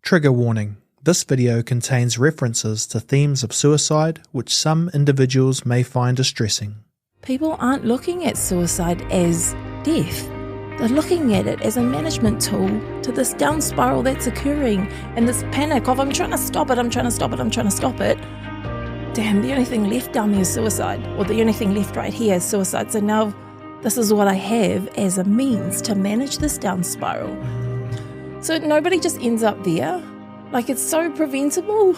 Trigger warning. This video contains references to themes of suicide which some individuals may find distressing. People aren't looking at suicide as death. They're looking at it as a management tool to this down spiral that's occurring and this panic of I'm trying to stop it. Damn, the only thing left down there is suicide, or the only thing left right here is suicide. So now this is what I have as a means to manage this down spiral. So nobody just ends up there. Like, it's so preventable,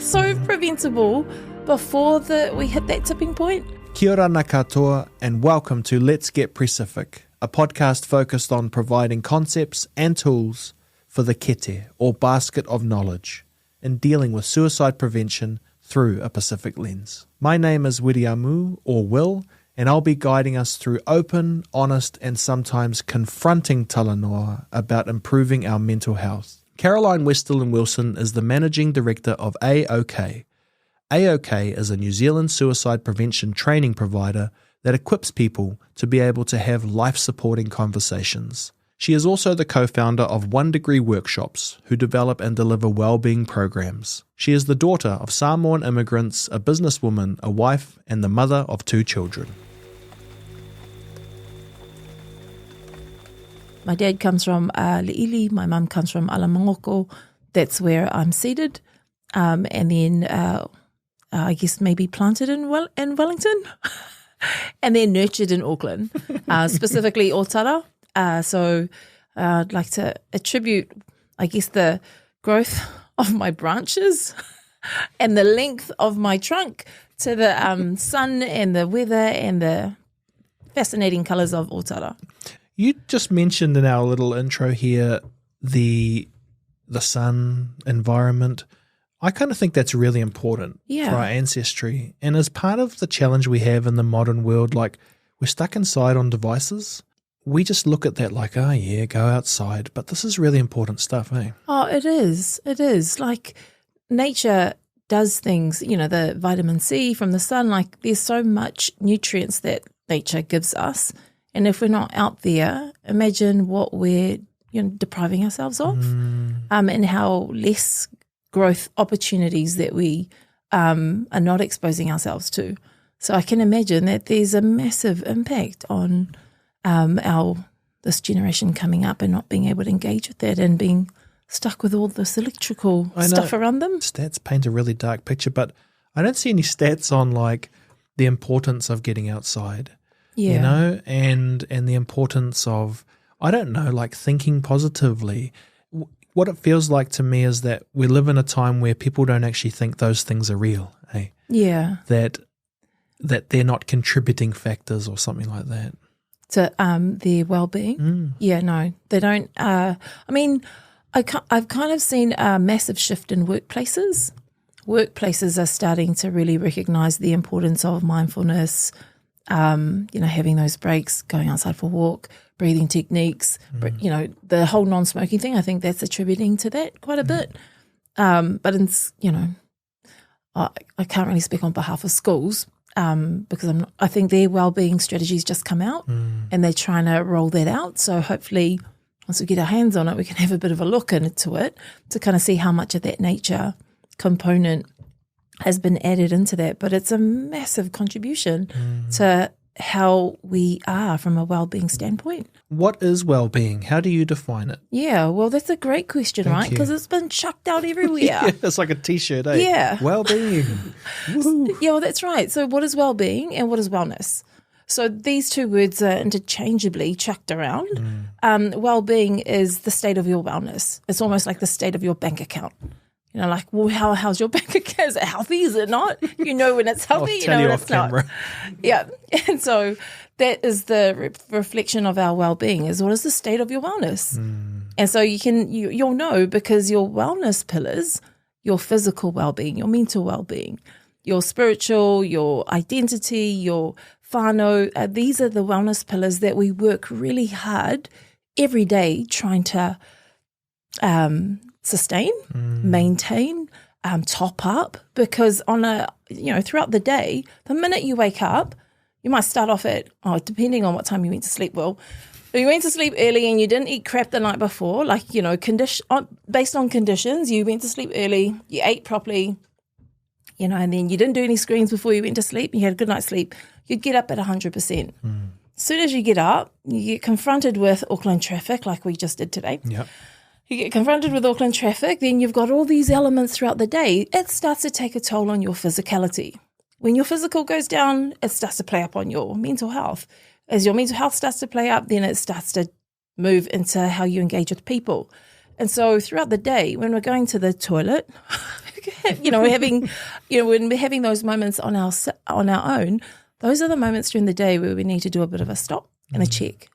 so preventable before we hit that tipping point. Kia ora na katoa and welcome to Let's Get Pre-Sifik, a podcast focused on providing concepts and tools for the kete, or basket of knowledge, in dealing with suicide prevention through a Pacific lens. My name is Wiriamu, or Will, and I'll be guiding us through open, honest, and sometimes confronting talanoa about improving our mental health. Caroline Westerlund-Wilson is the Managing Director of AOK. AOK is a New Zealand suicide prevention training provider that equips people to be able to have life-supporting conversations. She is also the co-founder of 1 Degree Workshops, who develop and deliver well-being programs. She is the daughter of Samoan immigrants, a businesswoman, a wife, and the mother of 2 children. My dad comes from Le'ili, my mum comes from Alamangoko. That's where I'm seated. And then I guess maybe planted in Wellington and then nurtured in Auckland, specifically Ōtara. So I'd like to attribute, I guess, the growth of my branches and the length of my trunk to the sun and the weather and the fascinating colours of Ōtara. You just mentioned in our little intro here the sun, environment. I kind of think that's really important for our ancestry. And as part of the challenge we have in the modern world, like we're stuck inside on devices. We just look at that like, oh yeah, go outside. But this is really important stuff, eh? Oh, it is. It is. Like nature does things, you know, the vitamin C from the sun, like there's so much nutrients that nature gives us. And if we're not out there, imagine what we're depriving ourselves of and how less growth opportunities that we are not exposing ourselves to. So I can imagine that there's a massive impact on this generation coming up and not being able to engage with that and being stuck with all this electrical stuff around them. Stats paint a really dark picture, but I don't see any stats on like the importance of getting outside. Yeah. You know, and the importance of, I don't know, like thinking positively. What it feels like to me is that we live in a time where people don't actually think those things are real, eh? Yeah. That they're not contributing factors or something like that. To their well-being? Yeah, no, they don't. I mean, I've kind of seen a massive shift in workplaces. Workplaces are starting to really recognise the importance of mindfulness, having those breaks, going outside for a walk, breathing techniques, the whole non-smoking thing. I think that's attributing to that quite a bit. But it's, I can't really speak on behalf of schools because I think their wellbeing strategies just come out and they're trying to roll that out. So hopefully once we get our hands on it, we can have a bit of a look into it to kind of see how much of that nature component has been added into that. But it's a massive contribution to how we are from a well-being standpoint. What is well-being? How do you define it? Yeah, well, that's a great question, right? Because it's been chucked out everywhere. Yeah, it's like a T-shirt, eh? Yeah. Well-being. Yeah, well, that's right. So what is well-being and what is wellness? So these two words are interchangeably chucked around. Well-being is the state of your wellness. It's almost like the state of your bank account. Like, well, how's your bank account? Is it healthy? Is it not? You know when it's healthy, you know when it's not. Yeah. And so that is the reflection of our well-being is what is the state of your wellness? And so you'll know because your wellness pillars, your physical well-being, your mental well-being, your spiritual, your identity, your whānau, these are the wellness pillars that we work really hard every day trying to sustain, maintain, top up, because throughout the day, the minute you wake up, You might start off at, depending on what time you went to sleep, Will. If you went to sleep early and you didn't eat crap the night before, like, based on conditions, you went to sleep early, you ate properly, and then you didn't do any screens before you went to sleep, you had a good night's sleep, you'd get up at 100%. As soon as you get up, you get confronted with Auckland traffic like we just did today. Yep. You get confronted with Auckland traffic, then you've got all these elements throughout the day. It starts to take a toll on your physicality. When your physical goes down, it starts to play up on your mental health. As your mental health starts to play up, then it starts to move into how you engage with people. And so throughout the day, when we're going to the toilet, when we're having those moments on our own, those are the moments during the day where we need to do a bit of a stop and a check.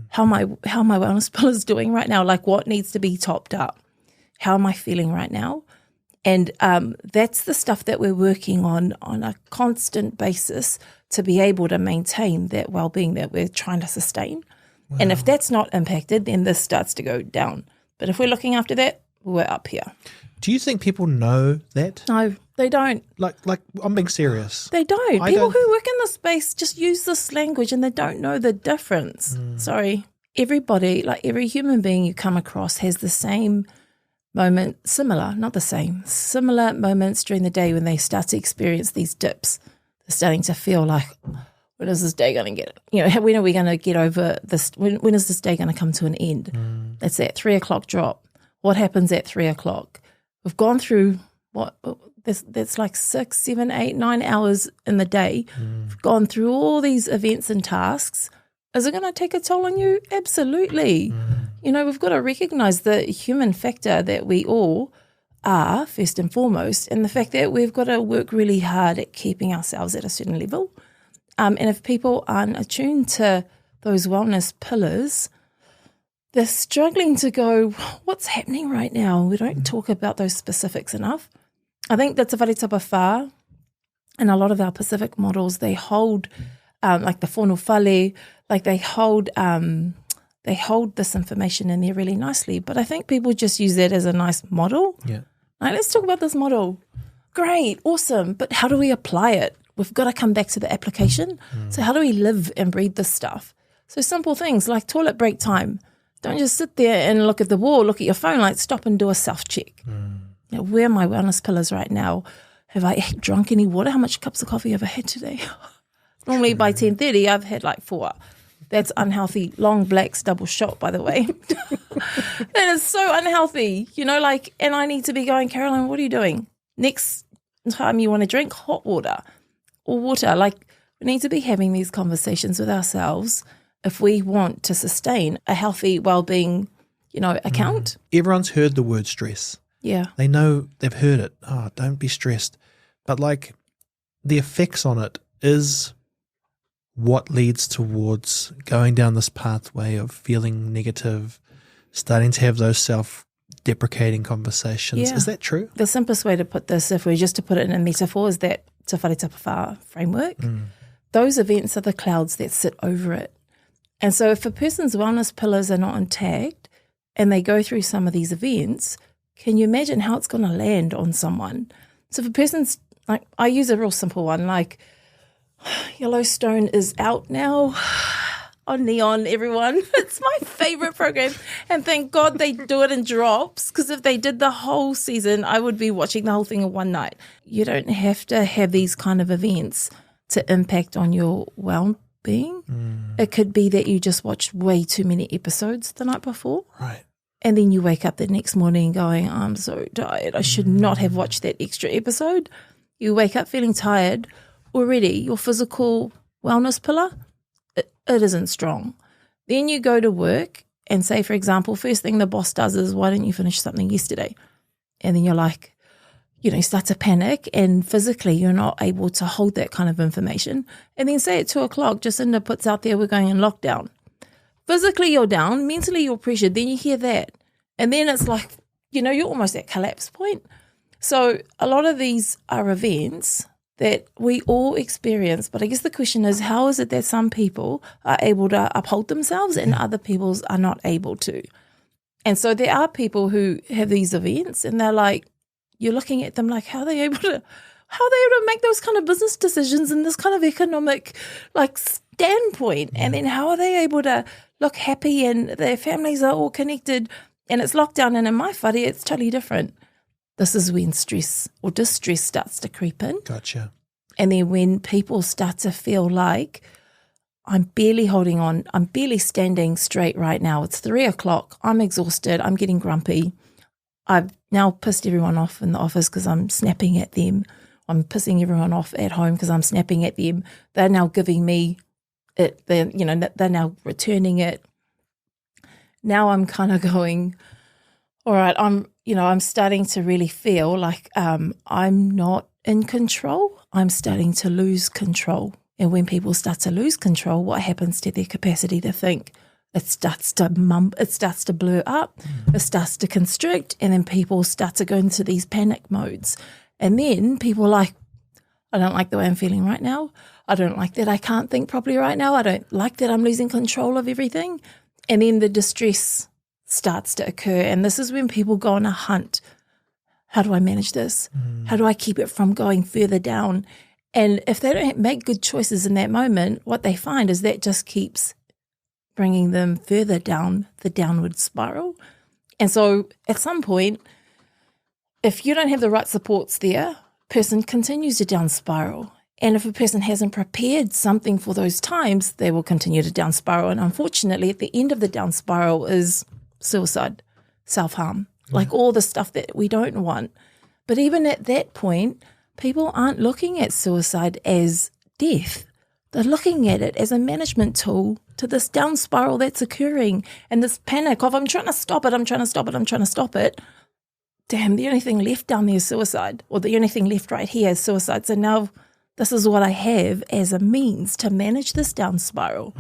How my wellness pillars doing right now? Like, what needs to be topped up? How am I feeling right now? And that's the stuff that we're working on a constant basis to be able to maintain that well-being that we're trying to sustain. Wow. And if that's not impacted, then this starts to go down. But if we're looking after that, we're up here. Do you think people know that? No, they don't. Like I'm being serious. They don't. People who work in this space just use this language and they don't know the difference. Sorry. Everybody, like every human being you come across has the same moment, similar moments during the day when they start to experience these dips. They're starting to feel like, when is this day going to get, when are we going to get over this? When is this day going to come to an end? That's that 3 o'clock drop. What happens at 3 o'clock? We've gone through that's like 6, 7, 8, 9 hours in the day. We've gone through all these events and tasks. Is it going to take a toll on you? Absolutely. We've got to recognize the human factor that we all are, first and foremost, and the fact that we've got to work really hard at keeping ourselves at a certain level. And if people aren't attuned to those wellness pillars, they're struggling to go, what's happening right now? We don't talk about those specifics enough. I think that's a wharetapa whā, and a lot of our Pacific models, they hold, like the whānau whale, like they hold this information in there really nicely. But I think people just use that as a nice model. Yeah. Like, let's talk about this model. Great, awesome, but how do we apply it? We've got to come back to the application. So how do we live and breathe this stuff? So simple things like toilet break time. Don't just sit there and look at the wall, look at your phone, like stop and do a self-check. Where are my wellness pillars right now? Have I drunk any water? How much cups of coffee have I had today? Normally by 10:30, I've had like 4. That's unhealthy. Long blacks, double shot, by the way. That is so unhealthy, and I need to be going, Caroline, what are you doing? Next time you want to drink hot water or water, we need to be having these conversations with ourselves if we want to sustain a healthy well-being, account. Everyone's heard the word stress. Yeah. They know, they've heard it. Oh, don't be stressed. But the effects on it is what leads towards going down this pathway of feeling negative, starting to have those self-deprecating conversations. Yeah. Is that true? The simplest way to put this, if we're just to put it in a metaphor, is that Te Wharetapa Whā framework. Those events are the clouds that sit over it. And so if a person's wellness pillars are not intact and they go through some of these events, can you imagine how it's going to land on someone? So if a person's, I use a real simple one, Yellowstone is out now on Neon, everyone. It's my favorite program. And thank God they do it in drops, because if they did the whole season, I would be watching the whole thing in one night. You don't have to have these kind of events to impact on your well-being. It could be that you just watched way too many episodes the night before. Right. And then you wake up the next morning going, I'm so tired. I should not have watched that extra episode. You wake up feeling tired. Already your physical wellness pillar, it isn't strong. Then you go to work and say, for example, first thing the boss does is, why didn't you finish something yesterday? And then you're like, you start to panic, and physically you're not able to hold that kind of information. And then say at 2 o'clock, Jacinda puts out there, we're going in lockdown. Physically you're down, mentally you're pressured, then you hear that. And then it's like, you're almost at collapse point. So a lot of these are events that we all experience, but I guess the question is, how is it that some people are able to uphold themselves and other people are not able to? And so there are people who have these events and they're like, you're looking at them like, how are they able to how are they able to make those kind of business decisions in this kind of economic standpoint? And then how are they able to look happy and their families are all connected and it's lockdown, and in my whare it's totally different. This is when stress or distress starts to creep in. Gotcha. And then when people start to feel like, I'm barely holding on, I'm barely standing straight right now. It's 3:00, I'm exhausted, I'm getting grumpy. I've now pissed everyone off in the office because I'm snapping at them. I'm pissing everyone off at home because I'm snapping at them. They're now giving me it. They're now returning it. Now I'm kind of going, all right, I'm starting to really feel like I'm not in control. I'm starting to lose control. And when people start to lose control, what happens to their capacity to think? It starts to blur up, it starts to constrict, and then people start to go into these panic modes. And then people are like, I don't like the way I'm feeling right now. I don't like that I can't think properly right now. I don't like that I'm losing control of everything. And then the distress starts to occur. And this is when people go on a hunt. How do I manage this? How do I keep it from going further down? And if they don't make good choices in that moment, what they find is that just keeps bringing them further down the downward spiral. And so at some point, if you don't have the right supports there, person continues to down spiral. And if a person hasn't prepared something for those times, they will continue to down spiral. And unfortunately, at the end of the down spiral is suicide, self-harm, like all the stuff that we don't want. But even at that point, people aren't looking at suicide as death. They're looking at it as a management tool to this down spiral that's occurring and this panic of, I'm trying to stop it, I'm trying to stop it, I'm trying to stop it. Damn, the only thing left down there is suicide, or the only thing left right here is suicide. So now this is what I have as a means to manage this down spiral.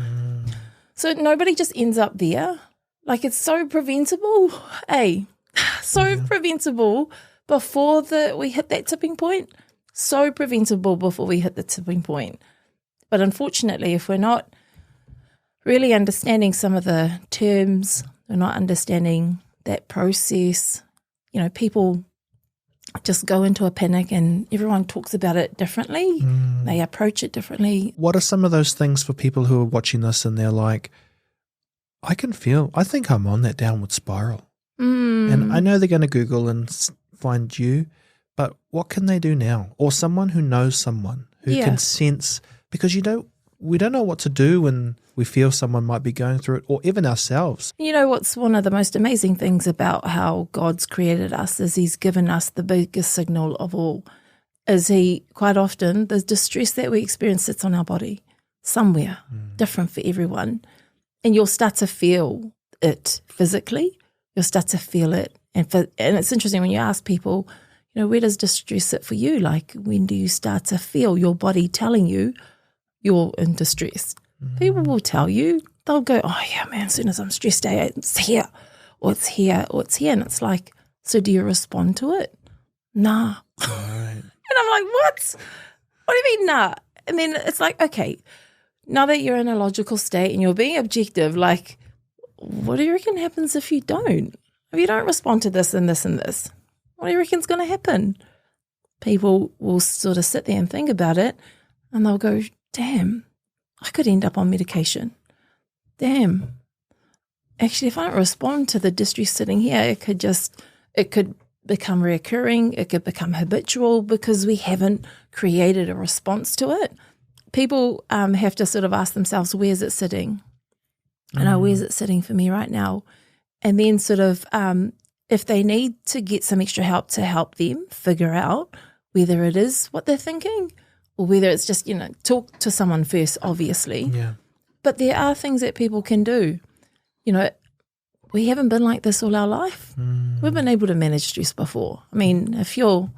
So nobody just ends up there. Like, it's so preventable, preventable before we hit that tipping point. So preventable before we hit the tipping point. But unfortunately, if we're not really understanding some of the terms, we're not understanding that process, people just go into a panic and everyone talks about it differently. They approach it differently. What are some of those things for people who are watching this and they're like, I think I'm on that downward spiral. And I know they're going to Google and find you, but what can they do now? Or someone who knows someone who can sense, because we don't know what to do when we feel someone might be going through it, or even ourselves. You know what's one of the most amazing things about how God's created us is He's given us the biggest signal of all, is He, quite often, the distress that we experience sits on our body somewhere, different for everyone. And you'll start to feel it physically. You'll start to feel it. And it's interesting when you ask people, where does distress sit for you? Like, when do you start to feel your body telling you you're in distress? People will tell you. They'll go, oh, yeah, man, as soon as I'm stressed out, it's here, or it's here, or it's here. And it's like, so do you respond to it? Nah. Right. And I'm like, what? What do you mean, nah? And then it's like, okay, now that you're in a logical state and you're being objective, like, what do you reckon happens if you don't? If you don't respond to this and this and this, what do you reckon's going to happen? People will sort of sit there and think about it and they'll go, damn, I could end up on medication. Damn. Actually, if I don't respond to the distress sitting here, it could become reoccurring. It could become habitual because we haven't created a response to it. People have to sort of ask themselves, where's it sitting? Where's it sitting for me right now? And then sort of if they need to get some extra help to help them figure out whether it is what they're thinking or whether it's just, talk to someone first, obviously. Yeah. But there are things that people can do. We haven't been like this all our life. We've been able to manage stress before. I mean, if you're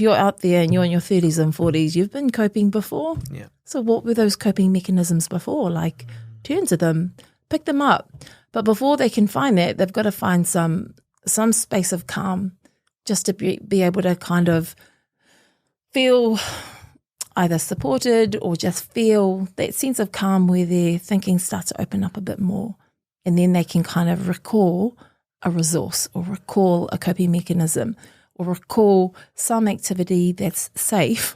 out there and you're in your 30s and 40s, you've been coping before. Yeah. So what were those coping mechanisms before? Like, turn to them, pick them up. But before they can find that, they've got to find some space of calm just to be able to kind of feel either supported or just feel that sense of calm where their thinking starts to open up a bit more. And then they can kind of recall a resource or recall a coping mechanism or recall some activity that's safe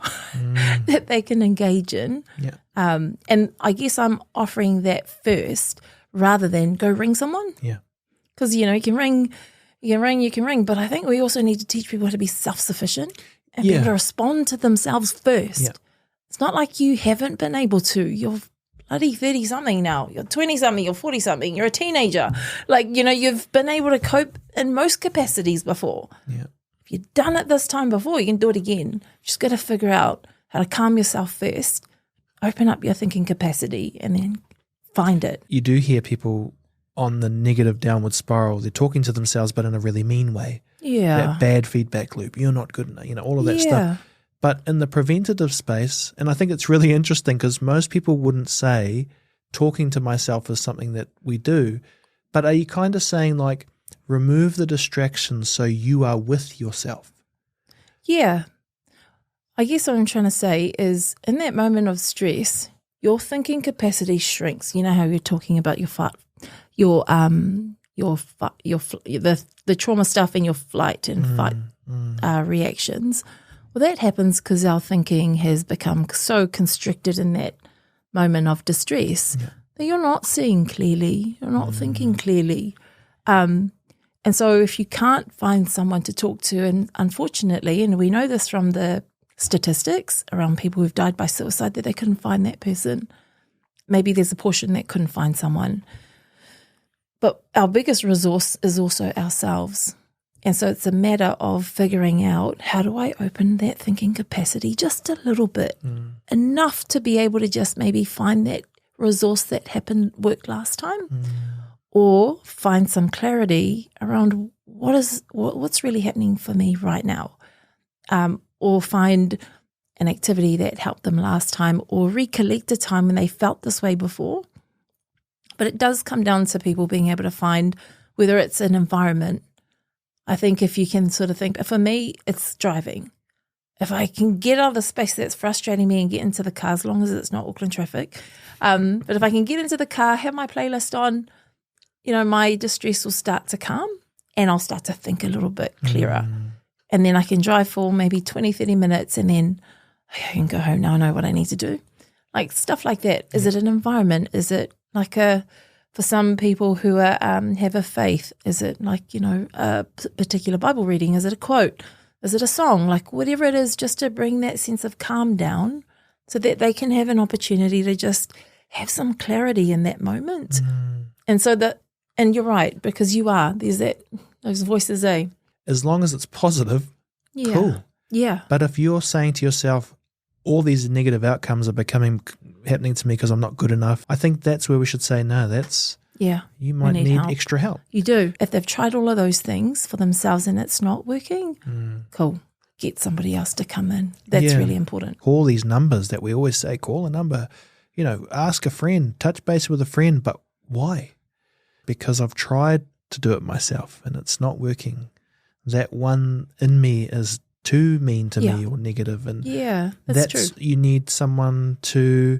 that they can engage in. Yeah. And I guess I'm offering that first rather than go ring someone. Yeah. Because, you can ring, but I think we also need to teach people how to be self-sufficient and be able to respond to themselves first. Yeah. It's not like you haven't been able to. You're bloody 30-something now. You're 20-something, you're 40-something, you're a teenager. You've been able to cope in most capacities before. Yeah. If you've done it this time before, you can do it again. You just got to figure out how to calm yourself first, open up your thinking capacity, and then find it. You do hear people on the negative downward spiral. They're talking to themselves, but in a really mean way. Yeah. That bad feedback loop. You're not good enough, all of that stuff. But in the preventative space, and I think it's really interesting because most people wouldn't say talking to myself is something that we do, but are you kind of saying like remove the distractions so you are with yourself? Yeah. I guess what I'm trying to say is in that moment of stress, your thinking capacity shrinks. You know how you're talking about the trauma stuff and your flight and fight reactions. Well, that happens because our thinking has become so constricted in that moment of distress that you're not seeing clearly, you're not thinking clearly. And so if you can't find someone to talk to, and unfortunately, and we know this from the statistics around people who've died by suicide, that they couldn't find that person. Maybe there's a portion that couldn't find someone. But our biggest resource is also ourselves. And so it's a matter of figuring out, how do I open that thinking capacity just a little bit, enough to be able to just maybe find that resource that worked last time, or find some clarity around what's really happening for me right now, or find an activity that helped them last time, or recollect a time when they felt this way before. But it does come down to people being able to find whether it's an environment. I think if you can sort of think, for me, it's driving. If I can get out of the space that's frustrating me and get into the car, as long as it's not Auckland traffic, but if I can get into the car, have my playlist on, my distress will start to calm and I'll start to think a little bit clearer. And then I can drive for maybe 20, 30 minutes and then I can go home. Now I know what I need to do. Like stuff like that. Is it an environment? Is it like for some people who are, have a faith, is it like, a particular Bible reading? Is it a quote? Is it a song? Like whatever it is, just to bring that sense of calm down so that they can have an opportunity to just have some clarity in that moment. And so and you're right, because there's those voices, As long as it's positive, cool. Yeah. But if you're saying to yourself, all these negative outcomes are happening to me because I'm not good enough, I think that's where we should say, no, you might need extra help. You do. If they've tried all of those things for themselves and it's not working, cool. Get somebody else to come in. That's really important. Call these numbers that we always say, call a number, ask a friend, touch base with a friend. But why? Because I've tried to do it myself and it's not working. That one in me is too mean to me or negative. And that's true. You need someone to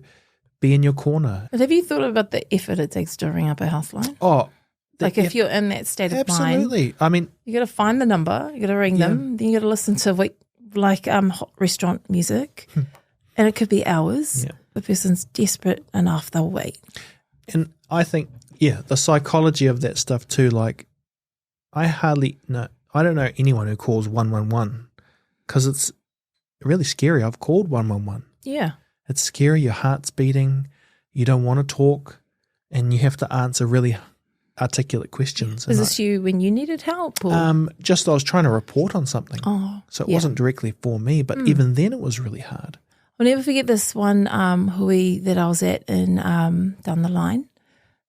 be in your corner. But have you thought about the effort it takes to ring up a Healthline? Oh, if you're in that state of mind. Absolutely. I mean, you got to find the number, you got to ring them, then you got to listen to hot restaurant music, and it could be hours. Yeah. The person's desperate enough, they'll wait. And I think, the psychology of that stuff too, like I don't know anyone who calls 111 because it's really scary. I've called 111. Yeah. It's scary. Your heart's beating. You don't want to talk and you have to answer really articulate questions. Was this you when you needed help? Or? I was trying to report on something. Oh, so it wasn't directly for me, but even then it was really hard. I'll never forget this one hui that I was at in down the line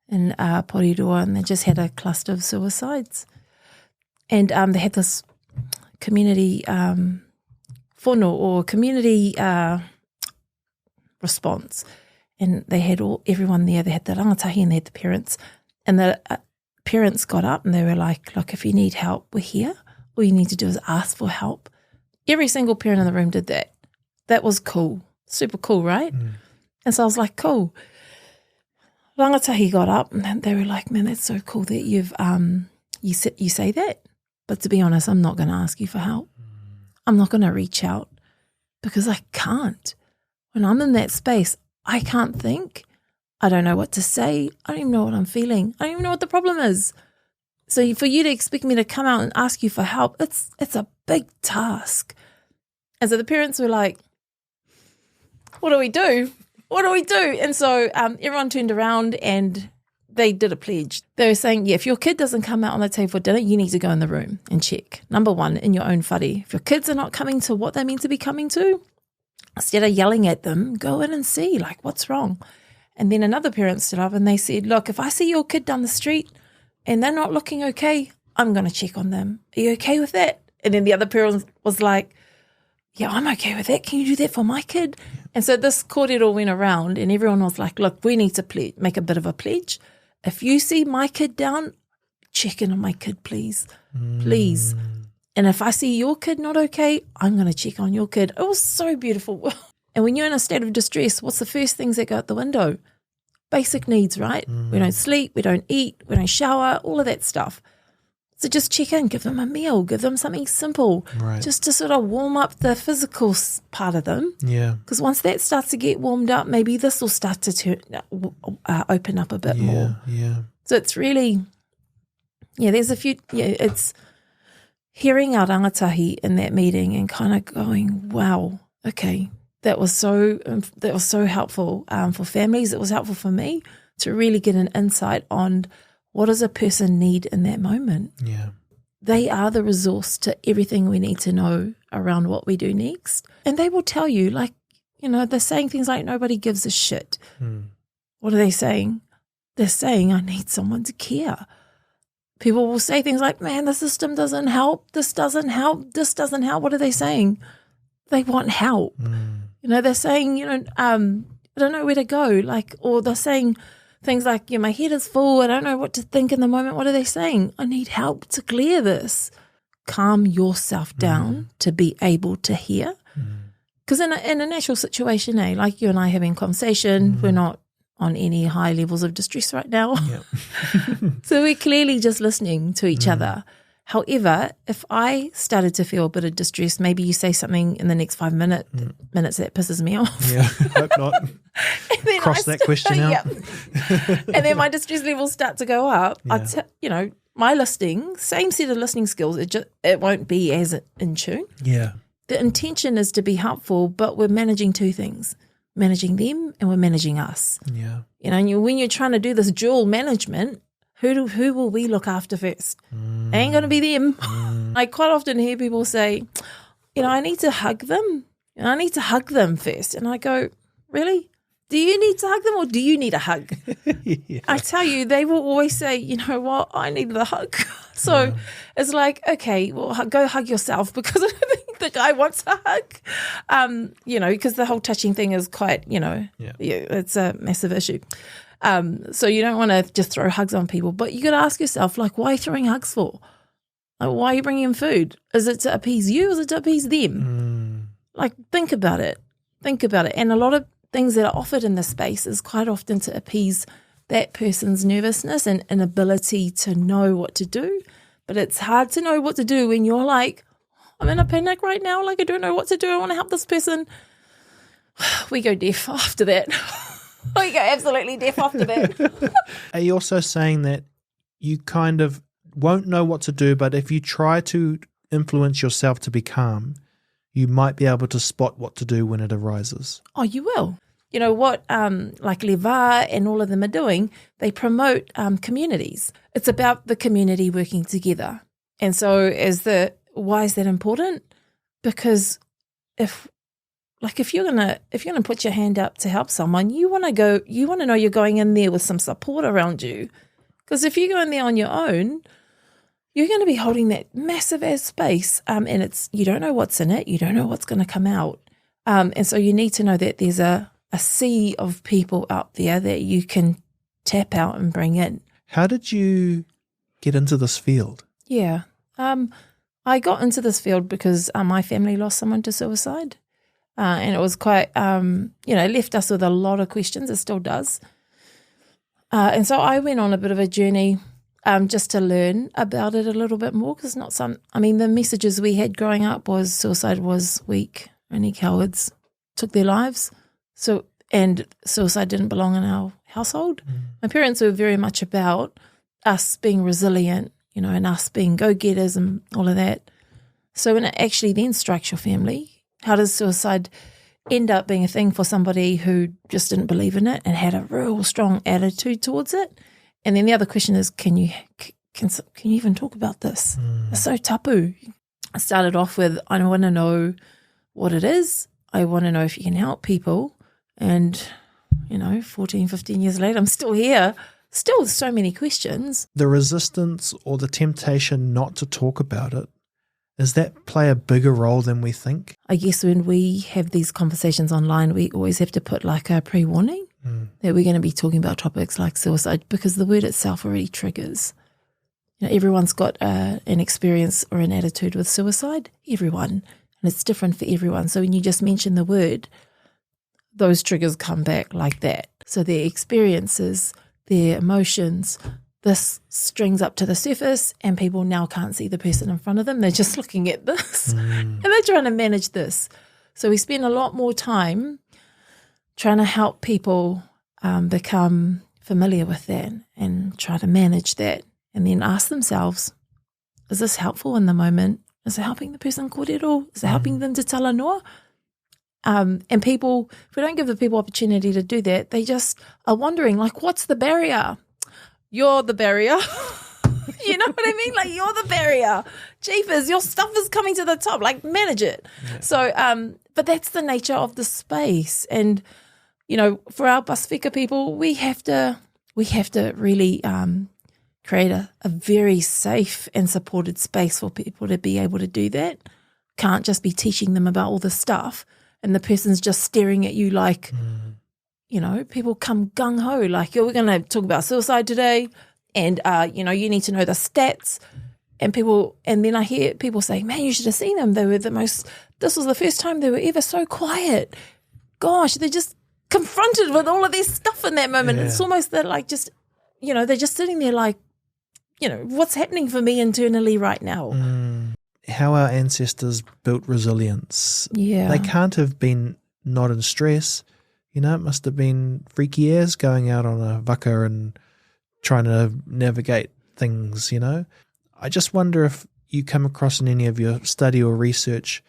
in Porirua, and they just had a cluster of suicides. And they had this community whono or community response. And they had everyone there. They had the rangatahi and they had the parents. And the parents got up and they were like, look, if you need help, we're here. All you need to do is ask for help. Every single parent in the room did that. That was cool. Super cool, right? And so I was like, cool. Rangatahi got up and they were like, man, that's so cool that you say that. But to be honest, I'm not going to ask you for help. I'm not going to reach out because I can't. When I'm in that space, I can't think. I don't know what to say. I don't even know what I'm feeling. I don't even know what the problem is. So for you to expect me to come out and ask you for help, it's a big task. And so the parents were like, what do we do? What do we do? And so everyone turned around and they did a pledge. They were saying, if your kid doesn't come out on the table for dinner, you need to go in the room and check. Number one, in your own whare. If your kids are not coming to what they're meant to be coming to, instead of yelling at them, go in and see, like, what's wrong? And then another parent stood up and they said, look, if I see your kid down the street and they're not looking okay, I'm going to check on them. Are you okay with that? And then the other parent was like, yeah, I'm okay with that. Can you do that for my kid? And so this cordial went around and everyone was like, look, we need to make a bit of a pledge. If you see my kid down, check in on my kid, please. Please. And if I see your kid not okay, I'm going to check on your kid. It was so beautiful. And when you're in a state of distress, what's the first things that go out the window? Basic needs, right? We don't sleep, we don't eat, we don't shower, all of that stuff. So just check in, give them a meal, give them something simple, just to sort of warm up the physical part of them. Yeah. Because once that starts to get warmed up, maybe this will start to open up a bit more. Yeah. So it's really, there's a few, it's hearing our rangatahi in that meeting and kind of going, wow, okay, that was so helpful for families. It was helpful for me to really get an insight on what does a person need in that moment. Yeah. They are the resource to everything we need to know around what we do next. And they will tell you, like, they're saying things like nobody gives a shit. What are they saying? They're saying, I need someone to care. People will say things like, man, the system doesn't help. This doesn't help. This doesn't help. What are they saying? They want help. They're saying, I don't know where to go. Or they're saying things like, my head is full. I don't know what to think in the moment. What are they saying? I need help to clear this. Calm yourself down to be able to hear. Because in a natural situation, like you and I having conversation, we're not on any high levels of distress right now. So we're clearly just listening to each other. However, if I started to feel a bit of distress, maybe you say something in the next 5 minutes that pisses me off. Yeah, hope not. Cross that question out. And then my distress levels start to go up. My listening, same set of listening skills, it won't be as in tune. Yeah. The intention is to be helpful, but we're managing two things. Managing them and we're managing us. Yeah. And when you're trying to do this dual management, who will we look after first? It ain't going to be them. I quite often hear people say, I need to hug them. I need to hug them first. And I go, really? Do you need to hug them or do you need a hug? I tell you, they will always say, you know what, I need the hug. So it's like, okay, well, go hug yourself because I don't think the guy wants a hug. Because the whole touching thing is quite, it's a massive issue. So you don't want to just throw hugs on people, but you got to ask yourself, like, why are you throwing hugs for? Like, why are you bringing in food? Is it to appease you or is it to appease them? Like, think about it. And a lot of things that are offered in this space is quite often to appease that person's nervousness and inability to know what to do. But it's hard to know what to do when you're like, I'm in a panic right now. Like, I don't know what to do. I want to help this person. We go deaf after that. We go absolutely deaf after that. Are you also saying that you kind of won't know what to do, but if you try to influence yourself to be calm, you might be able to spot what to do when it arises? Oh, you will. You know what, like Leva and all of them are doing, they promote communities. It's about the community working together. And so why is that important? Because if you're gonna put your hand up to help someone, you want to know you're going in there with some support around you. Because if you go in there on your own, you're going to be holding that massive ass space, and you don't know what's in it, you don't know what's going to come out, and so you need to know that there's a sea of people out there that you can tap out and bring in. How did you get into this field? Yeah, I got into this field because my family lost someone to suicide. And it was quite, left us with a lot of questions. It still does. And so I went on a bit of a journey just to learn about it a little bit more, because the messages we had growing up was suicide was weak, only cowards took their lives. And suicide didn't belong in our household. My parents were very much about us being resilient, and us being go-getters and all of that. So when it actually then strikes your family, how does suicide end up being a thing for somebody who just didn't believe in it and had a real strong attitude towards it? And then the other question is, can you even talk about this? It's so taboo. I started off with, I want to know what it is. I want to know if you can help people. And, 14, 15 years later, I'm still here. Still so many questions. The resistance or the temptation not to talk about it, does that play a bigger role than we think? I guess when we have these conversations online, we always have to put like a pre-warning that we're going to be talking about topics like suicide, because the word itself already triggers. Everyone's got an experience or an attitude with suicide, everyone, and it's different for everyone. So when you just mention the word, those triggers come back like that. So their experiences, their emotions, this strings up to the surface, and people now can't see the person in front of them. They're just looking at this and they're trying to manage this. So we spend a lot more time trying to help people become familiar with that and try to manage that, and then ask themselves, is this helpful in the moment? Is it helping the person kōrero? Is it helping them to tala noa? And people, if we don't give the people opportunity to do that, they just are wondering, like, what's the barrier? You're the barrier. You know what I mean? Like, you're the barrier. Jeepers, your stuff is coming to the top. Like, manage it. Yeah. So, but that's the nature of the space. And, for our Pasifika people, we have to really create a very safe and supported space for people to be able to do that. Can't just be teaching them about all this stuff and the person's just staring at you like, people come gung-ho, like, we're going to talk about suicide today, and, you need to know the stats. And then I hear people say, man, you should have seen them. They were this was the first time they were ever so quiet. Gosh, they're just confronted with all of this stuff in that moment. Yeah. It's almost that, like, just, they're just sitting there like, what's happening for me internally right now? How our ancestors built resilience. Yeah. They can't have been not in stress. It must have been freaky years going out on a waka and trying to navigate things, I just wonder if you come across in any of your study or research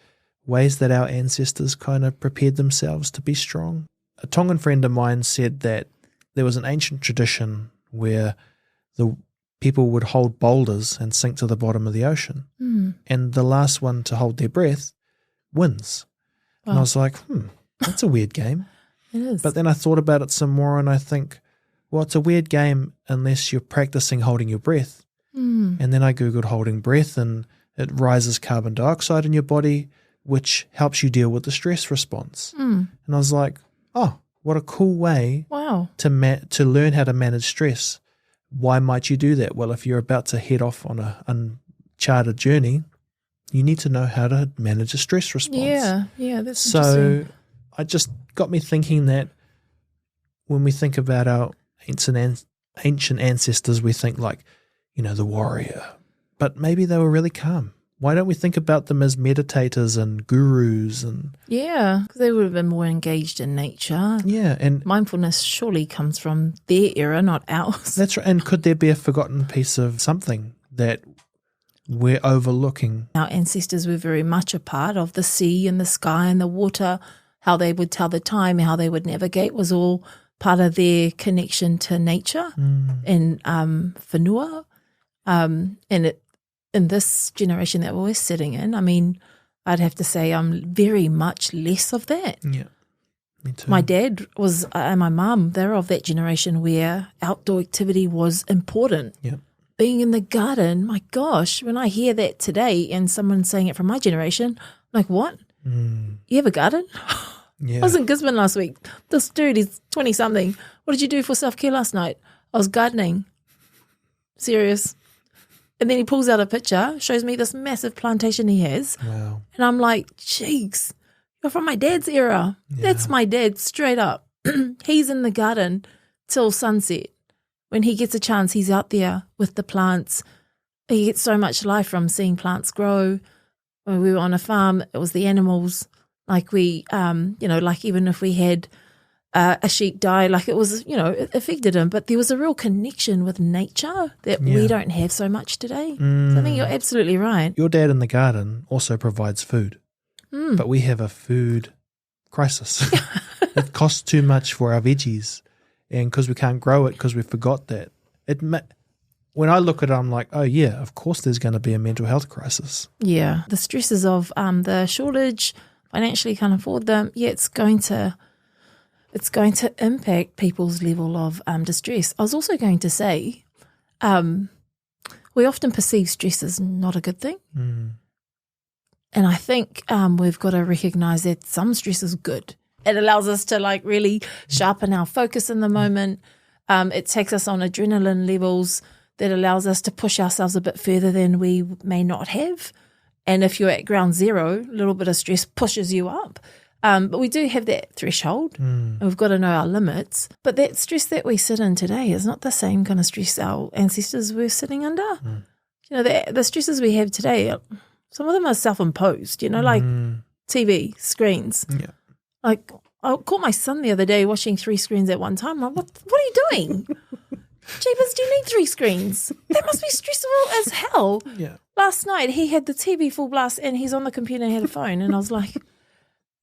ways that our ancestors kind of prepared themselves to be strong. A Tongan friend of mine said that there was an ancient tradition where the people would hold boulders and sink to the bottom of the ocean. And the last one to hold their breath wins. Wow. And I was like, that's a weird game. It is. But then I thought about it some more, and I think, well, it's a weird game unless you're practicing holding your breath. And then I Googled holding breath, and it rises carbon dioxide in your body, which helps you deal with the stress response. And I was like, oh, what a cool way to learn how to manage stress. Why might you do that? Well, if you're about to head off on an uncharted journey, you need to know how to manage a stress response. Yeah, that's so interesting. It just got me thinking that when we think about our ancient ancestors, we think like, the warrior. But maybe they were really calm. Why don't we think about them as meditators and gurus? Yeah, because they would have been more engaged in nature. Yeah, and mindfulness surely comes from their era, not ours. That's right. And could there be a forgotten piece of something that we're overlooking? Our ancestors were very much a part of the sea and the sky and the water. How they would tell the time, how they would navigate was all part of their connection to nature and whenua. In this generation that we're sitting in, I'd have to say I'm very much less of that. Yeah, me too. My dad was, and my mum, they're of that generation where outdoor activity was important. Yeah. Being in the garden, my gosh, when I hear that today and someone saying it from my generation, I'm like, what? You have a garden? Yeah. I was in Gisborne last week. This dude, he's 20-something. What did you do for self-care last night? I was gardening. Serious. And then he pulls out a picture, shows me this massive plantation he has. Wow. And I'm like, jeez, you're from my dad's era. Yeah. That's my dad, straight up. He's in the garden till sunset. when he gets a chance, he's out there with the plants. He gets so much life from seeing plants grow. When we were on a farm, it was the animals. Like we, like even if we had a sheep die, like it was, it affected him. But there was a real connection with nature that we don't have so much today. So I think you're absolutely right. Your dad in the garden also provides food, but we have a food crisis. It costs too much for our veggies, and because we can't grow it because we forgot that. When I look at it, I'm like, oh yeah, of course there's going to be a mental health crisis. Yeah, the stresses of the shortage, financially can't afford them. Yeah, it's going to impact people's level of distress. I was also going to say, we often perceive stress as not a good thing. And I think we've got to recognise that some stress is good. It allows us to like really sharpen our focus in the moment. It takes us on adrenaline levels that allows us to push ourselves a bit further than we may not have. And if you're at ground zero, a little bit of stress pushes you up. But we do have that threshold, and we've got to know our limits. But that stress that we sit in today is not the same kind of stress our ancestors were sitting under. The stresses we have today, some of them are self-imposed, like TV, screens. Yeah. Like, I caught my son the other day watching 3 screens at one time. I'm like, what are you doing? Jeepers, do you need 3 screens? That must be stressful as hell. Yeah. Last night, he had the TV full blast, and he's on the computer and had a phone. And I was like,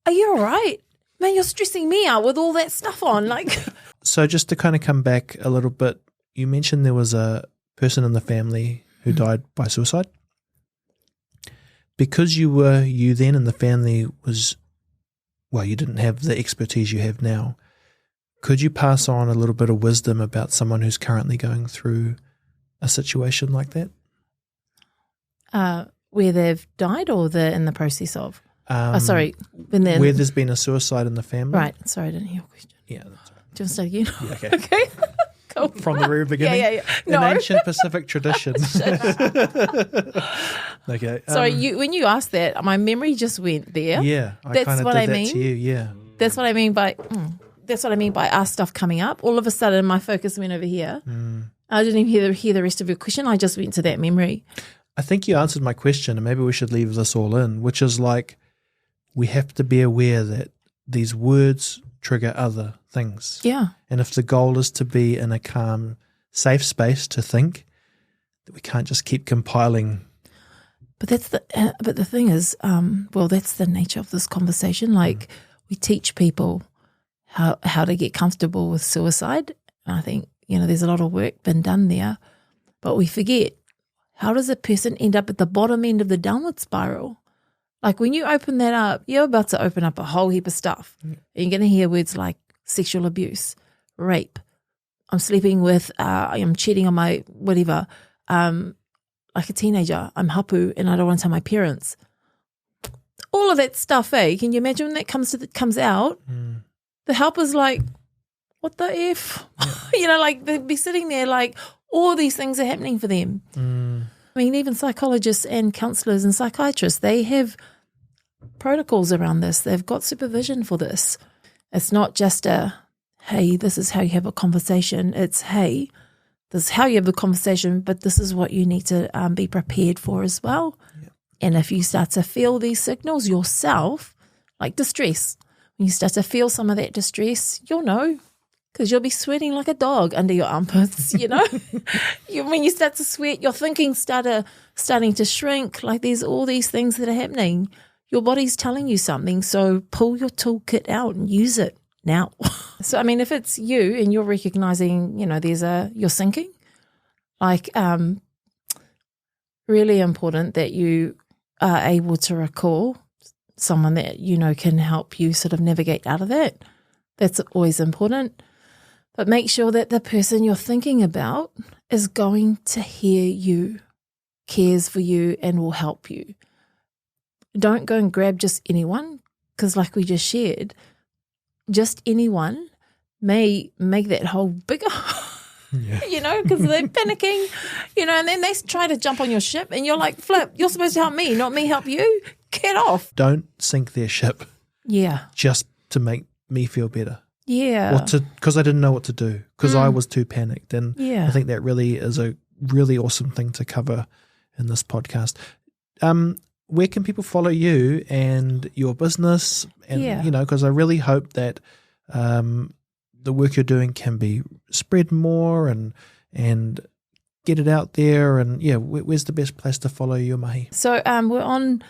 are you all right? Man, you're stressing me out with all that stuff on. So just to kind of come back a little bit, you mentioned there was a person in the family who died by suicide. Because you then in the family you didn't have the expertise you have now. Could you pass on a little bit of wisdom about someone who's currently going through a situation like that? Where they've died or they're in the process of? Where there's been a suicide in the family. Right. Sorry, I didn't hear your question. Yeah, that's right. Do you want to start again? Yeah, okay. Okay. Cool. From the very beginning? Yeah. No. An ancient Pacific tradition. Okay. Sorry, when you asked that, my memory just went there. Yeah, that's what I mean. To you, yeah. That's what I mean by our stuff coming up. All of a sudden, my focus went over here. I didn't even hear the rest of your question. I just went to that memory. I think you answered my question, and maybe we should leave this all in, which is like we have to be aware that these words trigger other things. Yeah. And if the goal is to be in a calm, safe space to think, that we can't just keep compiling. But the thing is, that's the nature of this conversation. Like we teach people how to get comfortable with suicide. And I think, there's a lot of work been done there, but we forget, how does a person end up at the bottom end of the downward spiral? Like when you open that up, you're about to open up a whole heap of stuff. Yeah. You're going to hear words like sexual abuse, rape, I'm sleeping with, I'm cheating on my whatever, like a teenager, I'm hapu and I don't want to tell my parents. All of that stuff, Can you imagine when that comes out? The helper's like, what the F? Yeah. Like they'd be sitting there like all these things are happening for them. I mean, even psychologists and counsellors and psychiatrists, they have protocols around this. They've got supervision for this. It's not just hey, this is how you have a conversation. It's, hey, this is how you have the conversation, but this is what you need to be prepared for as well. Yeah. And if you start to feel these signals yourself, like distress, when you start to feel some of that distress, you'll know, because you'll be sweating like a dog under your armpits, when you start to sweat, your thinking starting to shrink, like there's all these things that are happening. Your body's telling you something, so pull your toolkit out and use it now. So, I mean, if it's you and you're recognizing, you're sinking, like really important that you are able to recall someone that can help you sort of navigate out of that. That's always important. But make sure that the person you're thinking about is going to hear you, cares for you, and will help you. Don't go and grab just anyone, because like we just shared, just anyone may make that hole bigger, because they're panicking, and then they try to jump on your ship and you're like, flip, you're supposed to help me, not me help you. Get off. Don't sink their ship. Yeah. Just to make me feel better. Yeah. Because I didn't know what to do, because I was too panicked. And Yeah. I think that really is a really awesome thing to cover in this podcast. Where can people follow you and your business? And, because I really hope that the work you're doing can be spread more and get it out there. And where's the best place to follow you, Mahi? So we're on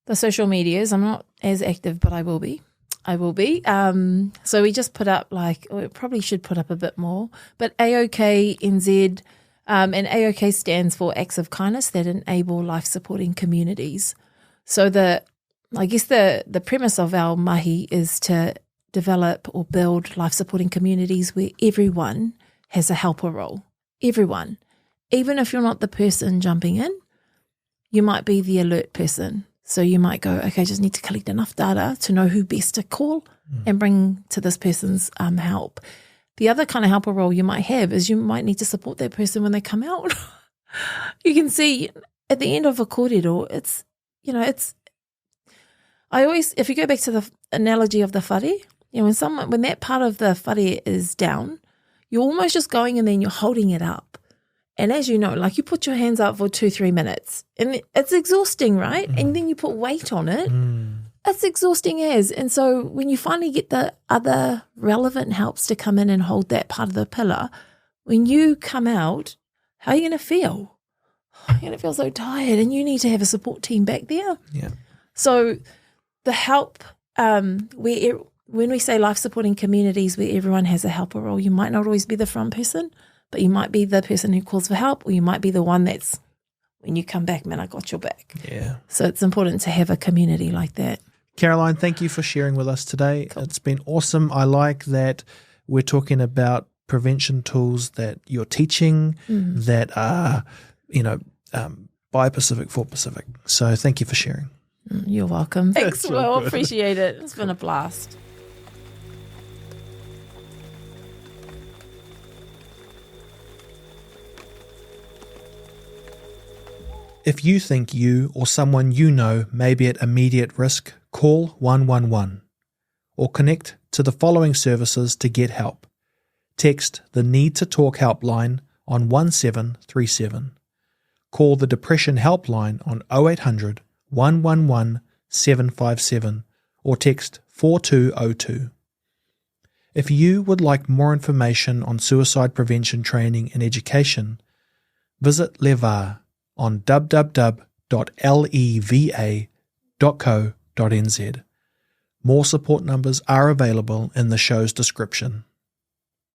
the social medias. I'm not as active, but I will be. So we just put up we probably should put up a bit more, but AOK NZ, and AOK stands for Acts of Kindness that enable life-supporting communities. So the premise of our mahi is to develop or build life-supporting communities where everyone has a helper role. Everyone. Even if you're not the person jumping in, you might be the alert person. So you might go, okay, I just need to collect enough data to know who best to call and bring to this person's help. The other kind of helper role you might have is you might need to support that person when they come out. You can see at the end of a kōrero, if you go back to the analogy of the whare, when that part of the whare is down, you're almost just going in there and you're holding it up. And as you know, you put your hands up for 2-3 minutes and it's exhausting, right? And then you put weight on it. It's exhausting as. And so when you finally get the other relevant helps to come in and hold that part of the pillar, when you come out, how are you going to feel? You're going to feel so tired, and you need to have a support team back there. Yeah. So the help, when we say life-supporting communities where everyone has a helper role, you might not always be the front person, but you might be the person who calls for help, or you might be the one that's, when you come back, man, I got your back. Yeah. So it's important to have a community like that. Caroline, thank you for sharing with us today. Cool. It's been awesome. I like that we're talking about prevention tools that you're teaching that are, by Pacific for Pacific. So thank you for sharing. You're welcome. Thanks, Will. Appreciate it. It's been a blast. If you think you or someone you know may be at immediate risk, call 111 or connect to the following services to get help. Text the Need to Talk Helpline on 1737. Call the Depression Helpline on 0800 111 757 or text 4202. If you would like more information on suicide prevention training and education, visit LEVAR on www.leva.co.nz. More support numbers are available in the show's description.